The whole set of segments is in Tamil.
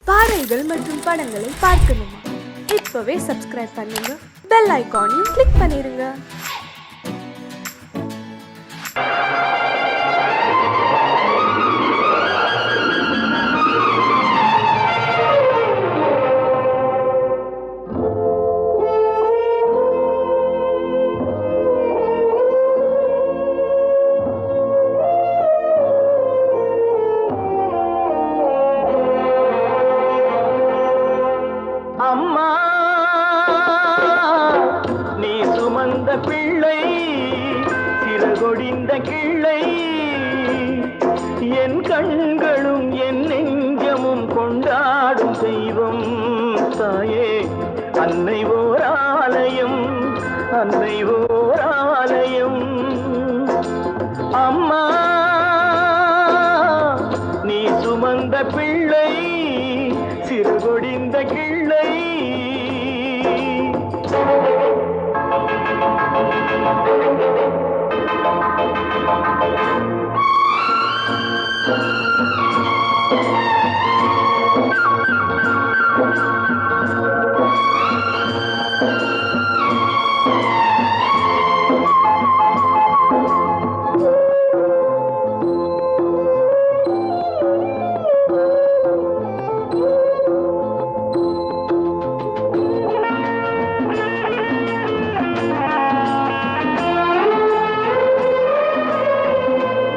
பாடல்கள் மற்றும் படங்களை பார்க்கணுமா? இப்பவே சப்ஸ்கிரைப் பண்ணுங்க, பெல் ஐகானையும் கிளிக் பண்ணிருங்க. அம்மா நீ சுமந்த பிள்ளை சிறகொடிந்த கிள்ளை என் கண்களும் என் நெஞ்சமும் கொண்டாடும் தெய்வம் தாயே அன்னை ஓர் ஆலயம் அன்னை ஓர் ஆலயம் அம்மா நீ சுமந்த பிள்ளை சிறுகொடிந்த கிள்ளை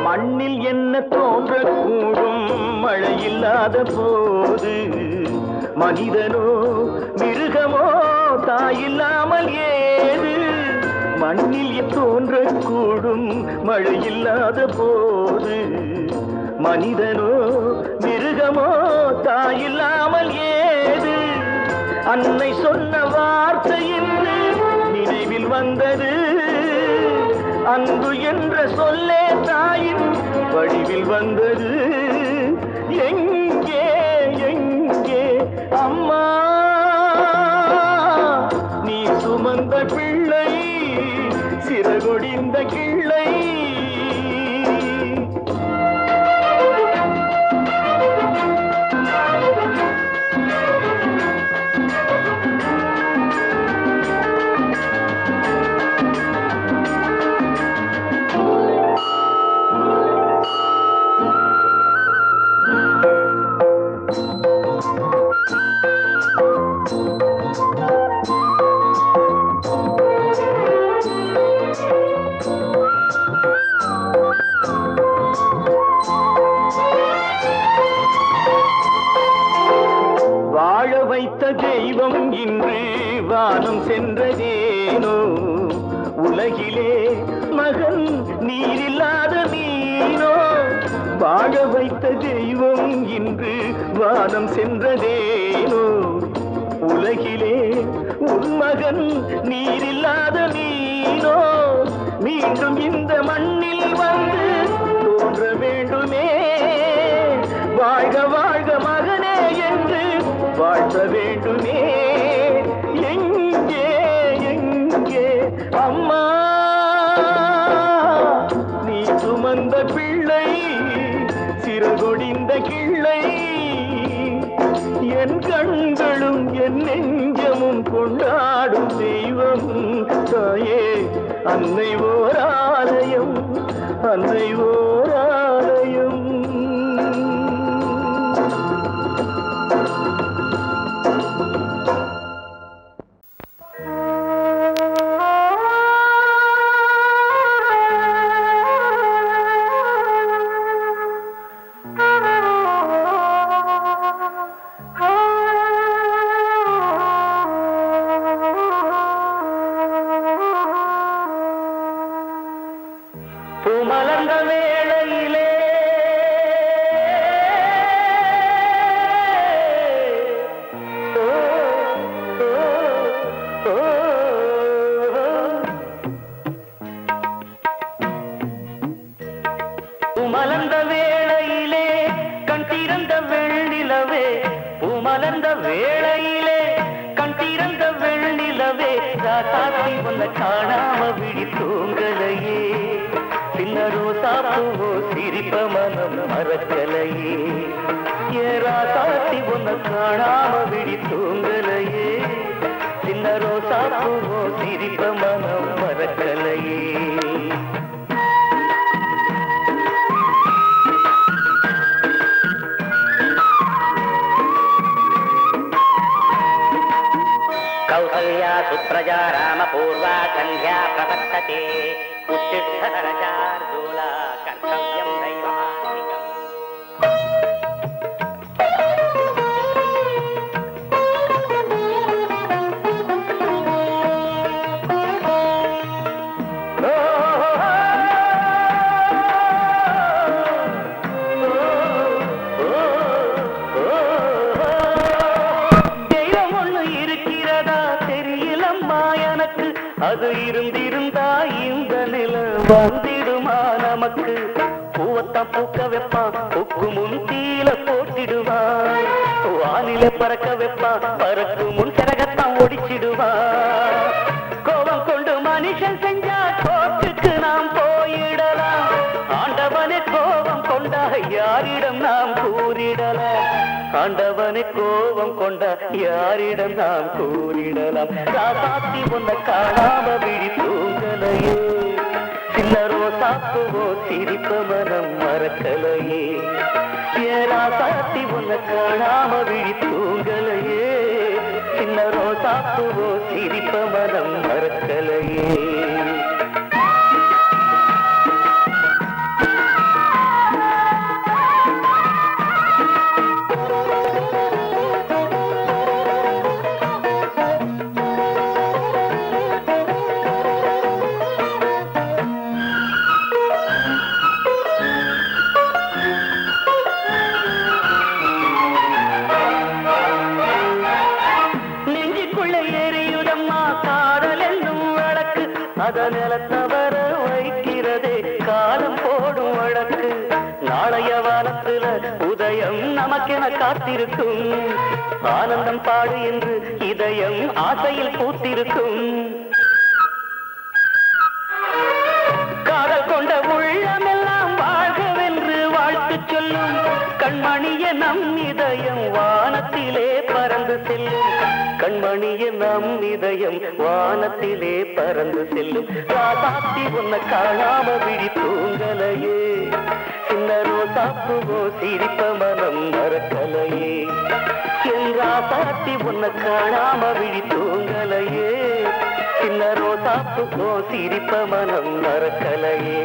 மண்ணில் என்ன தோன்றக்கூடும் மழையில்லாத போது மனிதனோ மிருகமோ தாயில்லாமல் ஏது மண்ணில் தோன்றக்கூடும் மழையில்லாத போது மனிதனோ மிருகமோ தாயில்லாமல் ஏது அன்னை சொன்ன வார்த்தையின் நினைவில் வந்தது அன்பு என்ற சொல்லே தாயின் வடிவில் வந்தது எங்கே எங்கே அம்மா நீ சுமந்த பிள்ளை சிறகொடிந்த கிள்ளை வாழ வைத்த தெய்வம் இன்று வானம் சென்றதேனோ உலகிலே மகன் நீரில்லாத மீனோ வாழ வைத்த தெய்வம் இன்று வானம் சென்றதேனோ உலகிலே உன் மகன் நீரில்லாத மீனோ மீண்டும் இந்த மண்ணில் வந்து தோன்ற வேண்டுமே வாழ்க வாழ்க மகனே என்று வாழ்த்த வேண்டுமே எங்கே எங்கே அம்மா நீ சுமந்த பிள்ளை சிறகொடிந்த கிள்ளை என் கண்களும் என் நெஞ்சமும் கொண்டாடும் தெய்வம் தாயே அன்னை ஓர் ஆலயம் அன்னை ஓர் ஆலயம் பூமலர்ந்த வேளையிலே பூமலர்ந்த வேளையிலே கண் திறந்த வெள்ளிலவே பூமலர்ந்த வேளையிலே கண் திறந்த வெள்ளிலவே ராசாத்தி உன்னை காணாம விழி தூங்கலையே சின்ன சின்ன ரோசா பூவோ சிரிப்ப மனம் மறக்கலையே ஏராசாத்தி ஒன்ன காணாம விழி தூங்கலையே சின்ன ரோசா பூவோ சிரிப்ப மனம் மறக்கலையே कौसल्या सुप्रजा रामपूर्वा सन्ध्या प्रवर्तते उत्तिष्ठतरशार्दूला कर्तव्यं दैवमान्तिकम् அது இருந்திருந்தா இந்த நில வந்திடுமா நமக்கு பூவத்தான் பூக்க வைப்பான் பூக்கு முன் தீல போட்டிடுவான் வானில பறக்க வைப்பான் பறக்கு முன் சிறகத்தான் ஒடிச்சிடுவான் கோபம் கொண்டு மனுஷன் செஞ்சா கோட்டுக்கு நாம் போயிடலாம் ஆண்டவனே கோபம் கொண்டா யாரிடம் நாம் கூறிடலாம் ஆண்டவனை கோபம் கொண்ட யாரிடம் நாம் கூறிடலாம் ராசாத்தி ஒன்ன காணாம விழி தூங்கலையே சின்ன ரோசாப்புவோ சிரிப்ப மனம் மறக்கலையே ராசாத்தி ஒன்ன காணாம விழி தூங்கலையே சின்ன ரோசாப்புவோ சிரிப்ப மனம் மறக்கலையே நிலத்தவர வைக்கிறதே காலம் போடும் வழக்கு நாளைய வானத்துல உதயம் நமக்கென காத்திருக்கும் ஆனந்தம் பாடு என்று இதயம் ஆசையில் பூத்திருக்கும் காதல் கொண்ட உள்ளமெல்லாம் வாழ்கவென்று வாழ்த்து சொல்லும் கண்மணிய நம் இதயம் வானத்திலே பறந்து செல்லும் கண்மணிய நம் இதயம் வானத்திலே பறந்து செல்லும் ராசாத்தி உன்ன காணாம விழி தூங்கலையே சின்ன ரோசாப்புவோ சிரிப்ப மனம் மறக்கலையே என் ராசாத்தி உன்ன காணாம விழி தூங்கலையே சின்ன ரோசாப்புவோ சிரிப்ப மனம் மறக்கலையே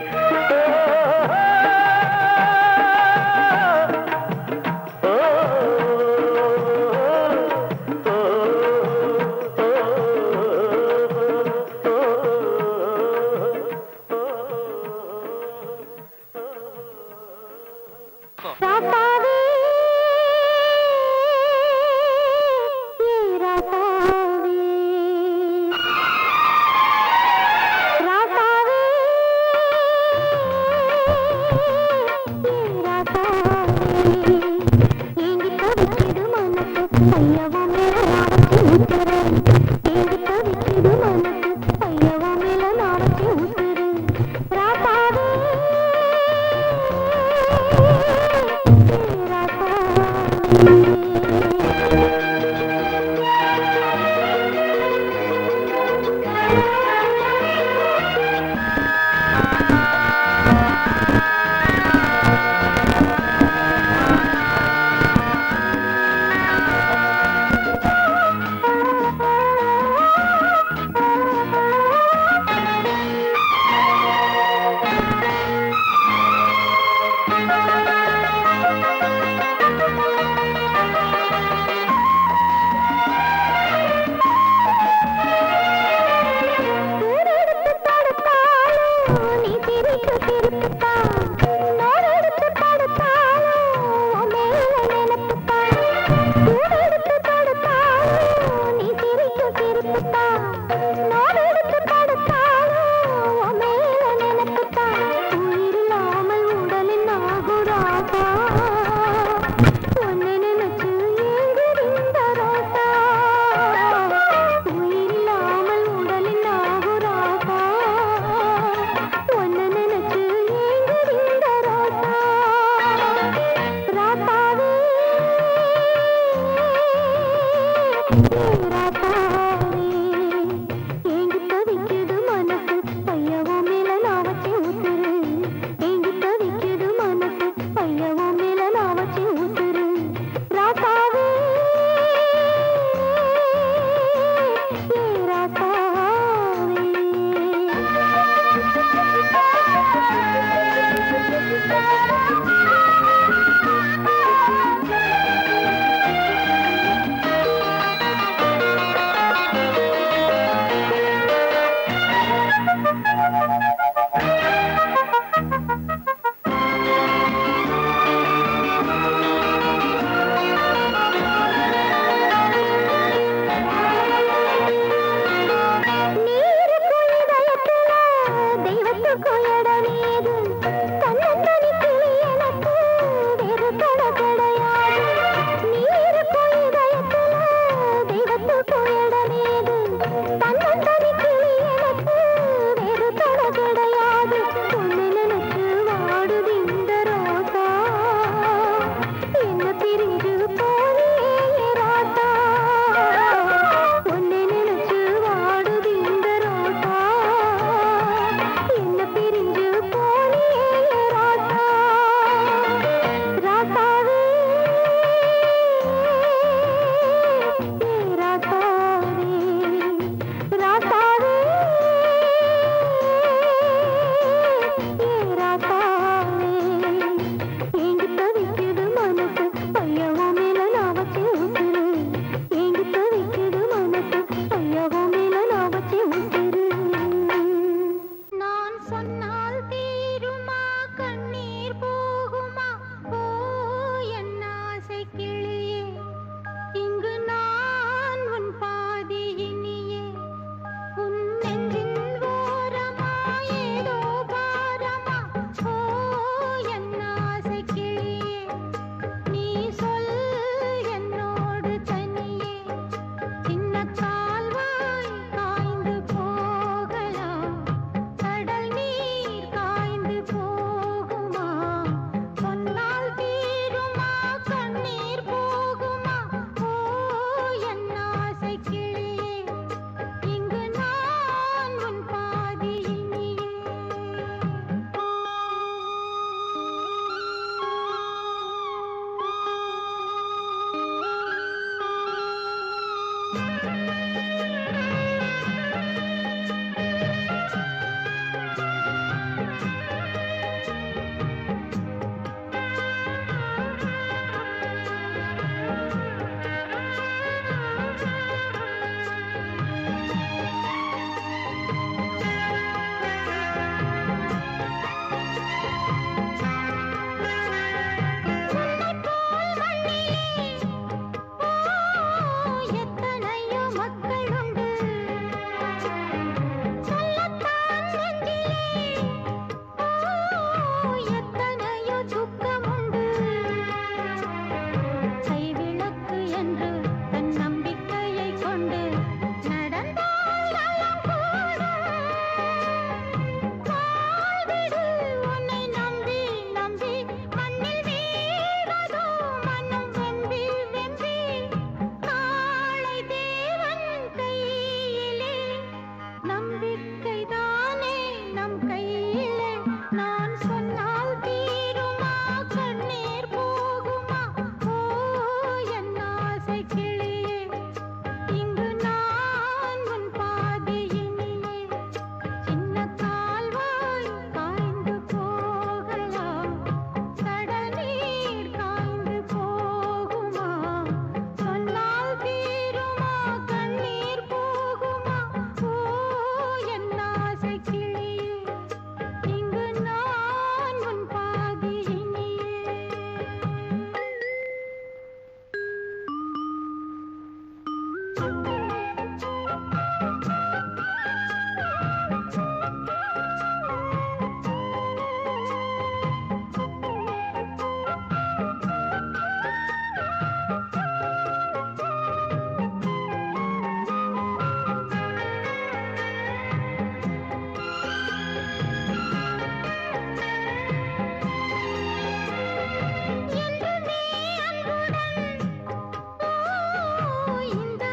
இந்த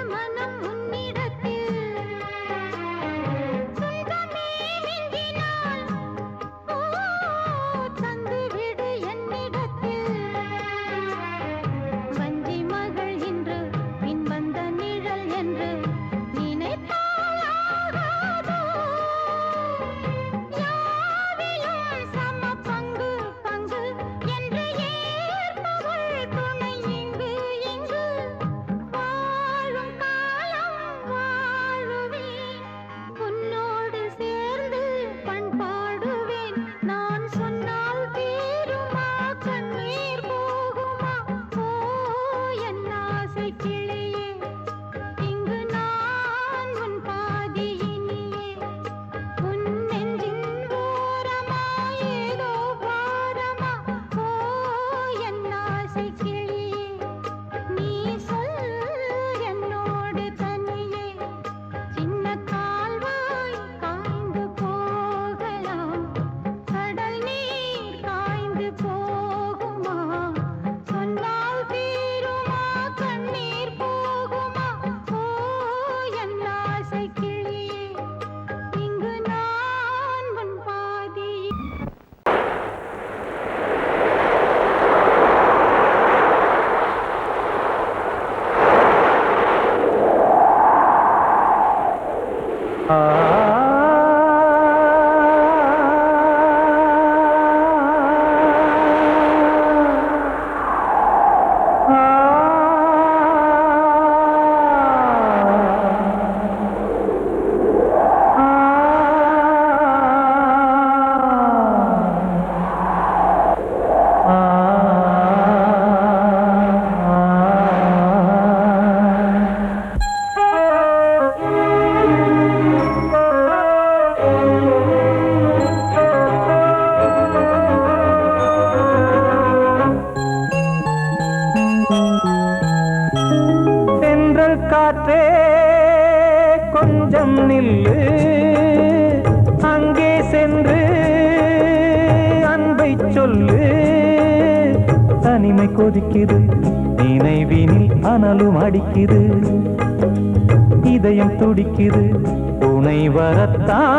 காற்றே கொஞ்சம் நில்லு, அங்கே சென்று அன்பை சொல்லு. தனிமை கொதிக்குது, நினைவினில் அனலும் அடிக்குது, இதயம் துடிக்குது துணை வரத்தான்.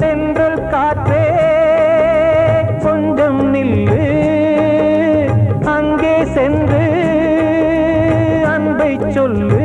சென்றல் காற்றே கொஞ்சம் நில்லு, அங்கே சென்று அன்பை சொல்லு.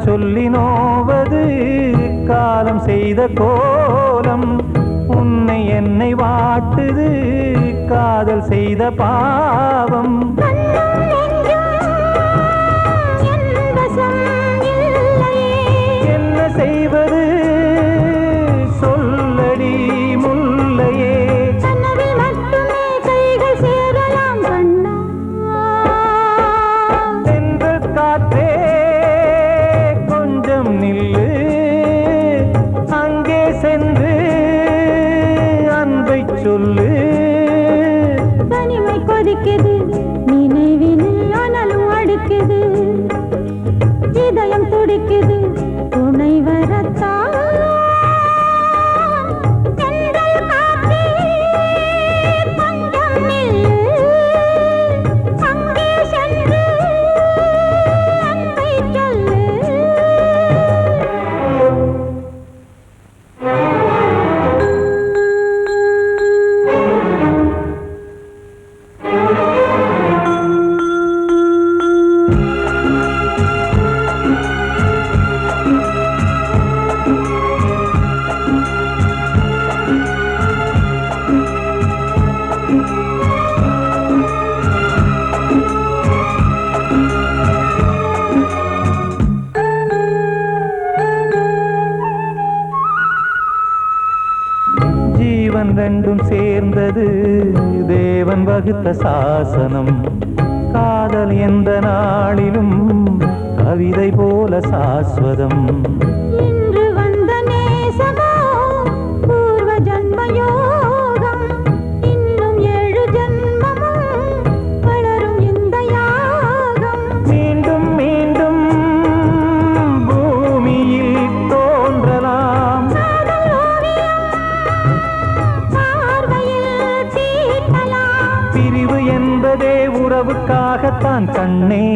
சொல்லி நோவது காலம் செய்த கோலம், உன்னை என்னை வாட்டுது காதல் செய்த பாவம். என்ன செய்வது சொல்லடி முல்லையே, சென்ற காற்றே நில்லு, அங்கே சென்று அன்பை சொல்லு. தனிமை கொதிக்குது, நினைவினில் அனலும் அடிக்குது, இதயம் துடிக்குது துணை வரத்தான். ஜீவன் ரெண்டும் சேர்ந்தது தேவன் வகுத்த சாசனம். காதல் எந்த நாளிலும் கவிதை போல சாஸ்வதம். இன்று வந்த நேசமோ பூர்வ ஜன்ம யோகம், இன்னும் 7 ஜன்மமும் வளரும் இந்த யாகம். மீண்டும் மீண்டும் பூமியில் தோன்றலாம், பிரிவு என்பதே உறவுக்காகத்தான் கண்ணே.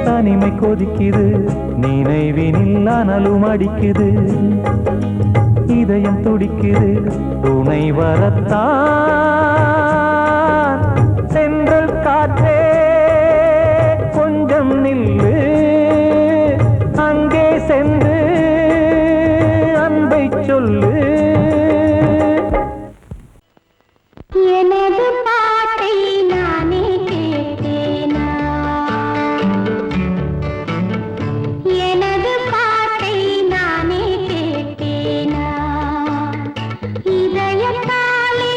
தனிமை கொதிக்குது, நினைவினில் அனலும் அடிக்குது, இதயம் துடிக்குது துணை வரத்தான். சென்றல் காற்றே கொஞ்சம் நில்லு, அங்கே சென்று அன்பை சொல்லு. எனது பாட்டை நானே கேட்டேனா, எனது பாட்டை நானே கேட்டேனா, இதயத்தாலே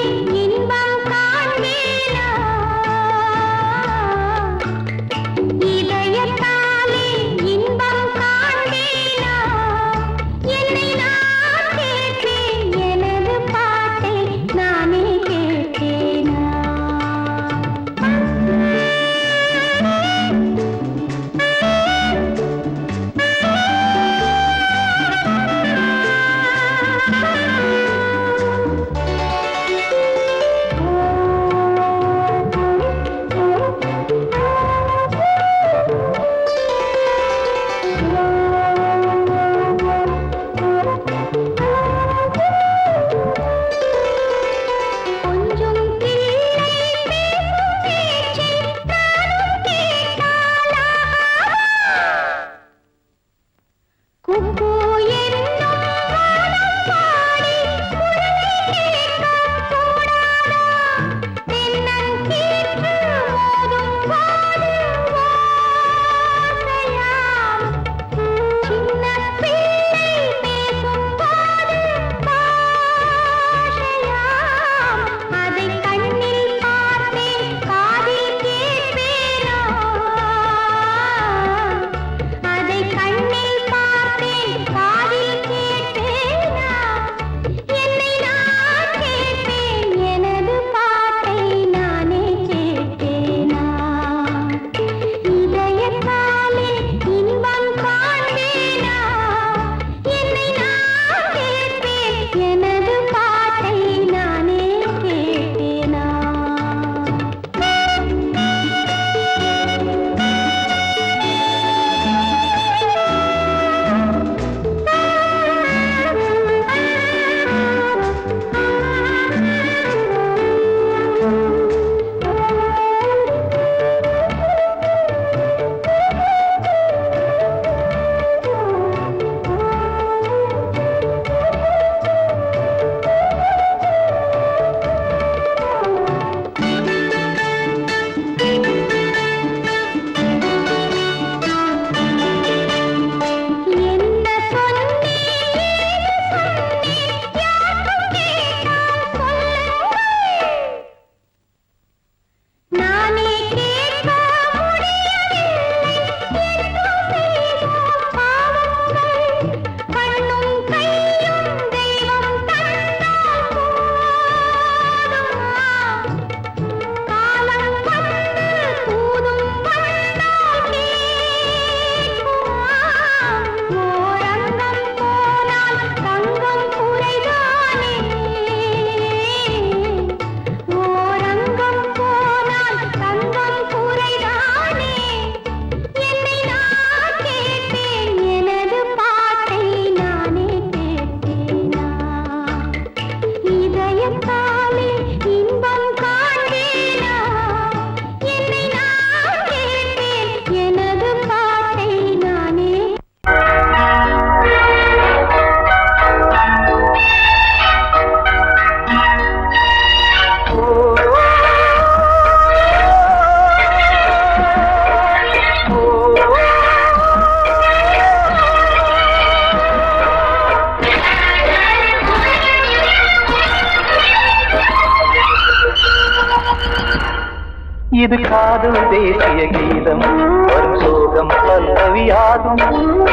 இது காதல் தேசிய கீதம் வரும் சோகம் பல்லவியாகும்.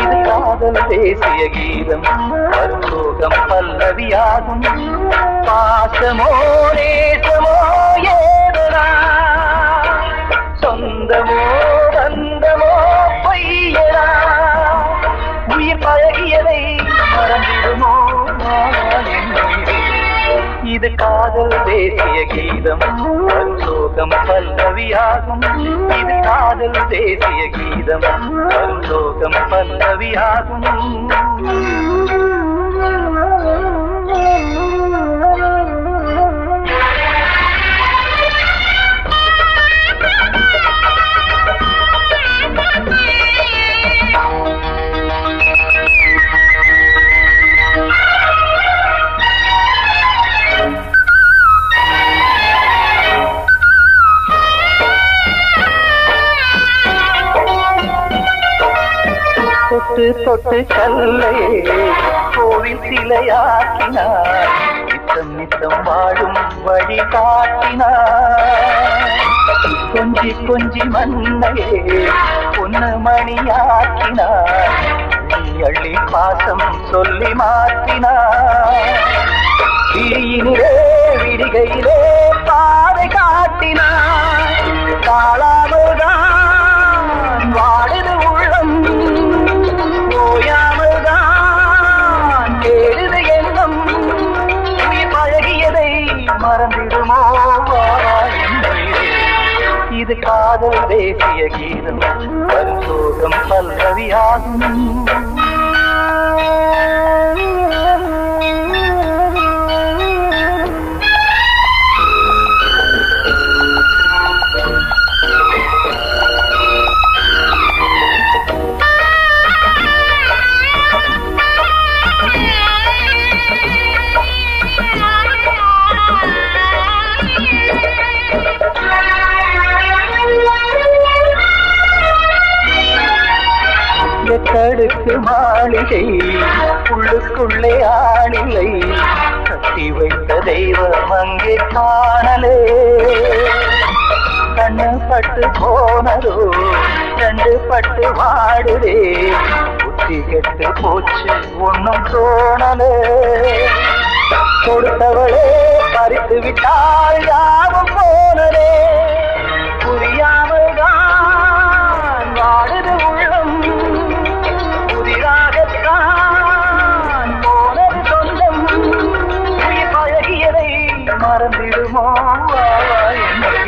இது காதல் தேசிய கீதம் வரும் சோகம் பல்லவியாகும். பாசமோ நேசமோ ஏதனா சொந்தமோ பந்தமோ பொய்யனா உயிர் பழகியதை மறந்திடுமோ இது காதல் தேசிய கீதம் வரும் சோகம் பல்லவியாகும். இது காதல் தேசிய கீதம் வரும் சோகம் பல்லவியாகும். தொட்டு தொட்டு கல்லையே கோவில் சிலையாக்கினார். நித்தம் நித்தம் வாழும் வழி காட்டினார். கொஞ்சி கொஞ்சி மண்ணையே பொன்னு மணியாக்கினார். அள்ளி பாசம் சொல்லி மாற்றினார். விழியினிலே விடிகையிலே பாதை காட்டினார். தாழாமல்தான் வாடுது உள்ளம் ஓயாமல்தான் தேடுது எண்ணம். உயிர் பழகியதை மறந்திடுமோ இது காதல் தேசிய கீதம் வரும் சோகம் பல்லவியாகும். எத்தடுக்கு மாளிகை உள்ளுக்குள்ளே ஆளிலை கட்டி வைத்த தெய்வம் அங்கே காணலே. கண்ணு பட்டு போனதோ ரெண்டு பட்டு வாடுதே. புத்தி கெட்டு போச்சு ஒன்னும் தோணலே. கொடுத்தவளே பறித்து விட்டால் யாவும் போனதே. புரியாமல் தான் வாடுது உள்ளம் புதிராகத்தான் போனது சொந்தம். உயிர் பழகியதை மறந்திடுமோ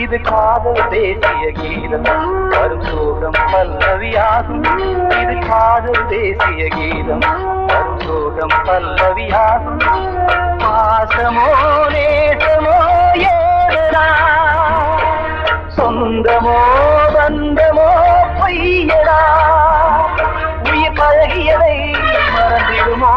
இது காதல் தேசிய கீதம் வரும் சோகம் பல்லவியாகும். இது காதல் தேசிய கீதம் வரும் சோகம் பல்லவியாகும். பாசமோ நேசமோ ஏதனா சொந்தமோ பந்தமோ பொய்யடா உயிர் பழகியதை மறந்திடுமோ